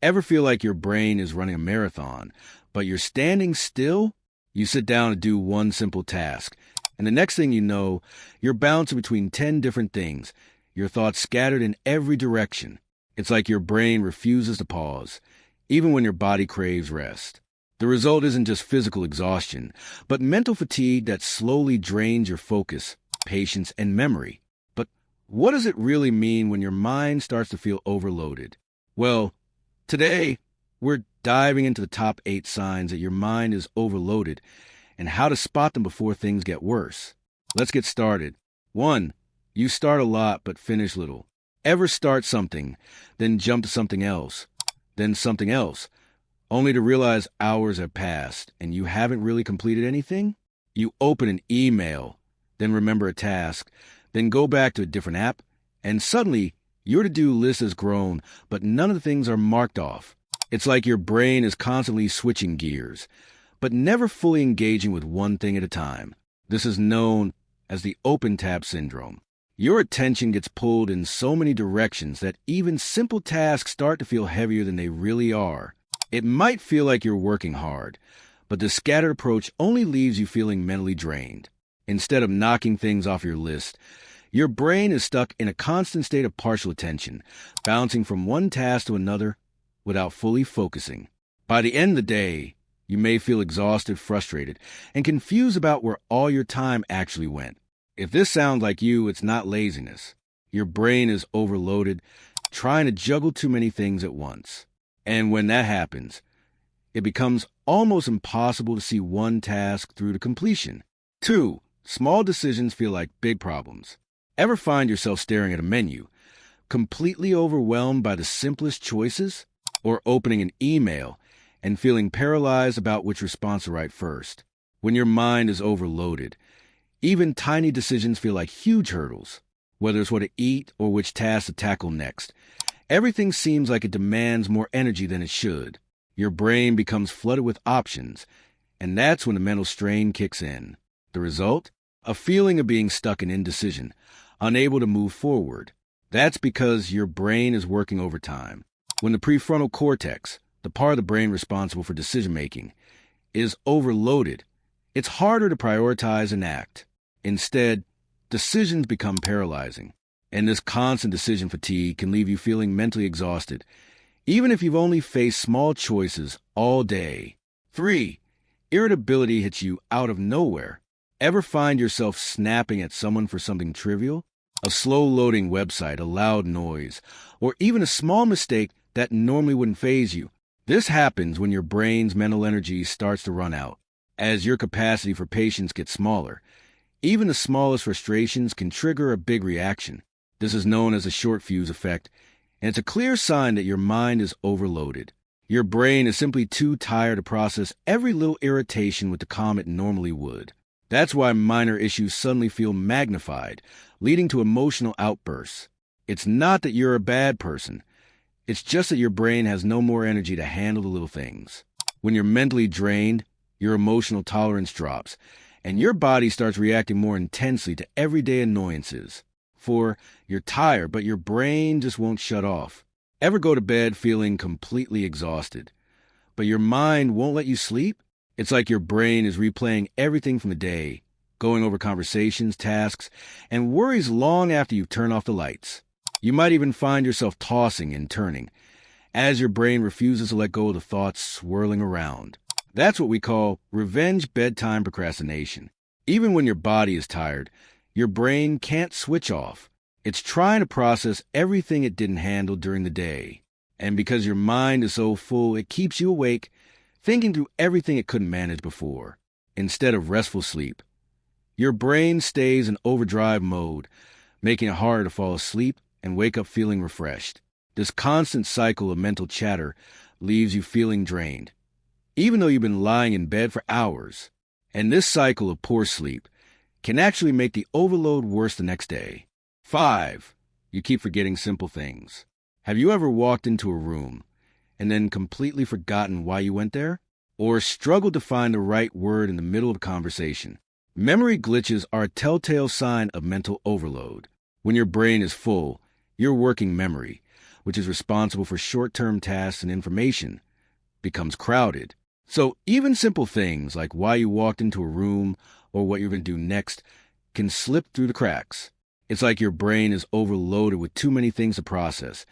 Ever feel like your brain is running a marathon, but you're standing still? You sit down to do one simple task, and the next thing you know, you're bouncing between 10 different things, your thoughts scattered in every direction. It's like your brain refuses to pause, even when your body craves rest. The result isn't just physical exhaustion, but mental fatigue that slowly drains your focus, patience, and memory. But what does it really mean when your mind starts to feel overloaded? Well, today, we're diving into the top 8 signs that your mind is overloaded and how to spot them before things get worse. Let's get started. 1. You start a lot but finish little. Ever start something, then jump to something else, then something else, only to realize hours have passed and you haven't really completed anything? You open an email, then remember a task, then go back to a different app, and suddenly your to-do list has grown, but none of the things are marked off. It's like your brain is constantly switching gears, but never fully engaging with one thing at a time. This is known as the open tab syndrome. Your attention gets pulled in so many directions that even simple tasks start to feel heavier than they really are. It might feel like you're working hard, but the scattered approach only leaves you feeling mentally drained. Instead of knocking things off your list, your brain is stuck in a constant state of partial attention, bouncing from one task to another without fully focusing. By the end of the day, you may feel exhausted, frustrated, and confused about where all your time actually went. If this sounds like you, it's not laziness. Your brain is overloaded, trying to juggle too many things at once. And when that happens, it becomes almost impossible to see one task through to completion. 2. Small decisions feel like big problems. Ever find yourself staring at a menu, completely overwhelmed by the simplest choices? Or opening an email and feeling paralyzed about which response to write first? When your mind is overloaded, even tiny decisions feel like huge hurdles. Whether it's what to eat or which task to tackle next, everything seems like it demands more energy than it should. Your brain becomes flooded with options, and that's when the mental strain kicks in. The result? A feeling of being stuck in indecision, unable to move forward. That's because your brain is working overtime. When the prefrontal cortex, the part of the brain responsible for decision-making, is overloaded, it's harder to prioritize and act. Instead, decisions become paralyzing, and this constant decision fatigue can leave you feeling mentally exhausted, even if you've only faced small choices all day. 3. Irritability hits you out of nowhere. Ever find yourself snapping at someone for something trivial? A slow-loading website, a loud noise, or even a small mistake that normally wouldn't faze you. This happens when your brain's mental energy starts to run out. As your capacity for patience gets smaller, even the smallest frustrations can trigger a big reaction. This is known as a short fuse effect, and it's a clear sign that your mind is overloaded. Your brain is simply too tired to process every little irritation with the calm it normally would. That's why minor issues suddenly feel magnified, leading to emotional outbursts. It's not that you're a bad person. It's just that your brain has no more energy to handle the little things. When you're mentally drained, your emotional tolerance drops, and your body starts reacting more intensely to everyday annoyances. For you're tired, but your brain just won't shut off. Ever go to bed feeling completely exhausted, but your mind won't let you sleep? It's like your brain is replaying everything from the day, going over conversations, tasks, and worries long after you turn off the lights. You might even find yourself tossing and turning, as your brain refuses to let go of the thoughts swirling around. That's what we call revenge bedtime procrastination. Even when your body is tired, your brain can't switch off. It's trying to process everything it didn't handle during the day. And because your mind is so full, it keeps you awake, thinking through everything it couldn't manage before. Instead of restful sleep, your brain stays in overdrive mode, making it harder to fall asleep and wake up feeling refreshed. This constant cycle of mental chatter leaves you feeling drained, even though you've been lying in bed for hours. And this cycle of poor sleep can actually make the overload worse the next day. 5. You keep forgetting simple things. Have you ever walked into a room and then completely forgotten why you went there? Or struggled to find the right word in the middle of a conversation? Memory glitches are a telltale sign of mental overload. When your brain is full, you're working memory, which is responsible for short-term tasks and information, becomes crowded. So even simple things like why you walked into a room or what you're going to do next can slip through the cracks. It's like your brain is overloaded with too many things to process,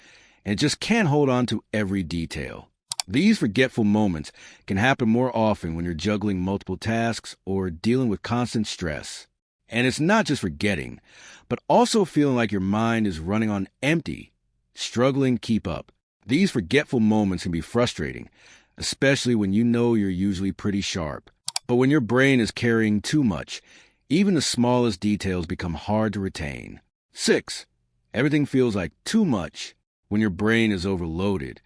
and it just can't hold on to every detail. These forgetful moments can happen more often when you're juggling multiple tasks or dealing with constant stress. And it's not just forgetting, but also feeling like your mind is running on empty, struggling to keep up. These forgetful moments can be frustrating, especially when you know you're usually pretty sharp. But when your brain is carrying too much, even the smallest details become hard to retain. 6. Everything feels like too much. When your brain is overloaded,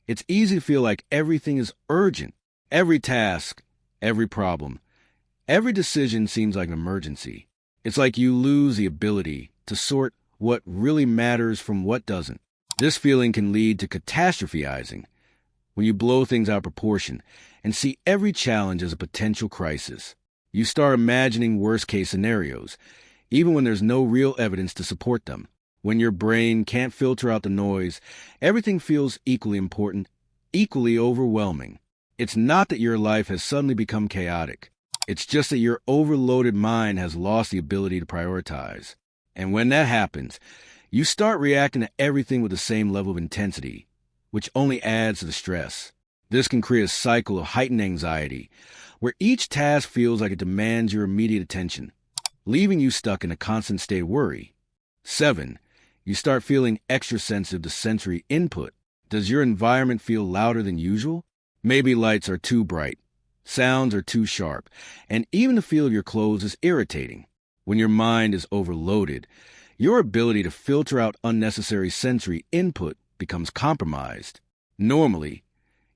it's easy to feel like everything is urgent. Every task, every problem, every decision seems like an emergency. It's like you lose the ability to sort what really matters from what doesn't. This feeling can lead to catastrophizing, when you blow things out of proportion and see every challenge as a potential crisis. You start imagining worst-case scenarios, even when there's no real evidence to support them. When your brain can't filter out the noise, everything feels equally important, equally overwhelming. It's not that your life has suddenly become chaotic. It's just that your overloaded mind has lost the ability to prioritize. And when that happens, you start reacting to everything with the same level of intensity, which only adds to the stress. This can create a cycle of heightened anxiety, where each task feels like it demands your immediate attention, leaving you stuck in a constant state of worry. 7. You start feeling extra sensitive to sensory input. Does your environment feel louder than usual? Maybe lights are too bright, sounds are too sharp, and even the feel of your clothes is irritating. When your mind is overloaded, your ability to filter out unnecessary sensory input becomes compromised. Normally,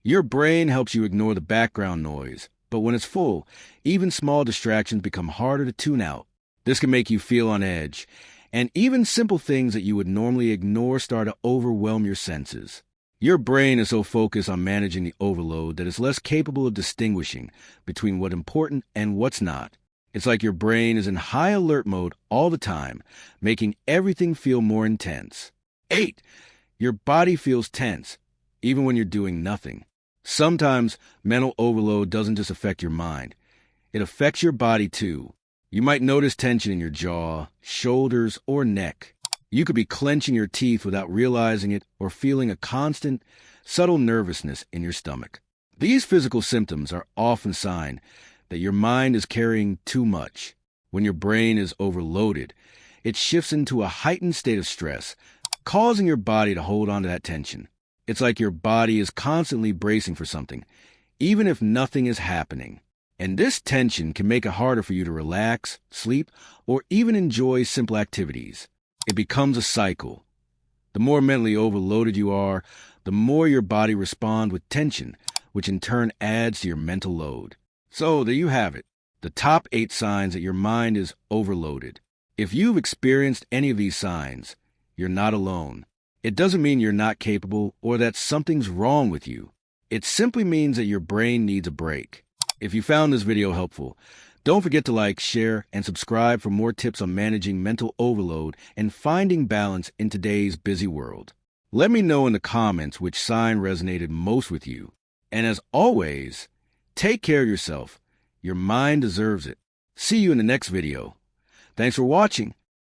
your brain helps you ignore the background noise, but when it's full, even small distractions become harder to tune out. This can make you feel on edge, and even simple things that you would normally ignore start to overwhelm your senses. Your brain is so focused on managing the overload that it's less capable of distinguishing between what's important and what's not. It's like your brain is in high alert mode all the time, making everything feel more intense. 8. Your body feels tense, even when you're doing nothing. Sometimes mental overload doesn't just affect your mind. It affects your body too. You might notice tension in your jaw, shoulders, or neck. You could be clenching your teeth without realizing it or feeling a constant, subtle nervousness in your stomach. These physical symptoms are often a sign that your mind is carrying too much. When your brain is overloaded, it shifts into a heightened state of stress, causing your body to hold on to that tension. It's like your body is constantly bracing for something, even if nothing is happening. And this tension can make it harder for you to relax, sleep, or even enjoy simple activities. It becomes a cycle. The more mentally overloaded you are, the more your body responds with tension, which in turn adds to your mental load. So there you have it, the top 8 signs that your mind is overloaded. If you've experienced any of these signs, you're not alone. It doesn't mean you're not capable or that something's wrong with you. It simply means that your brain needs a break. If you found this video helpful, don't forget to like, share, and subscribe for more tips on managing mental overload and finding balance in today's busy world. Let me know in the comments which sign resonated most with you. And as always, take care of yourself. Your mind deserves it. See you in the next video. Thanks for watching.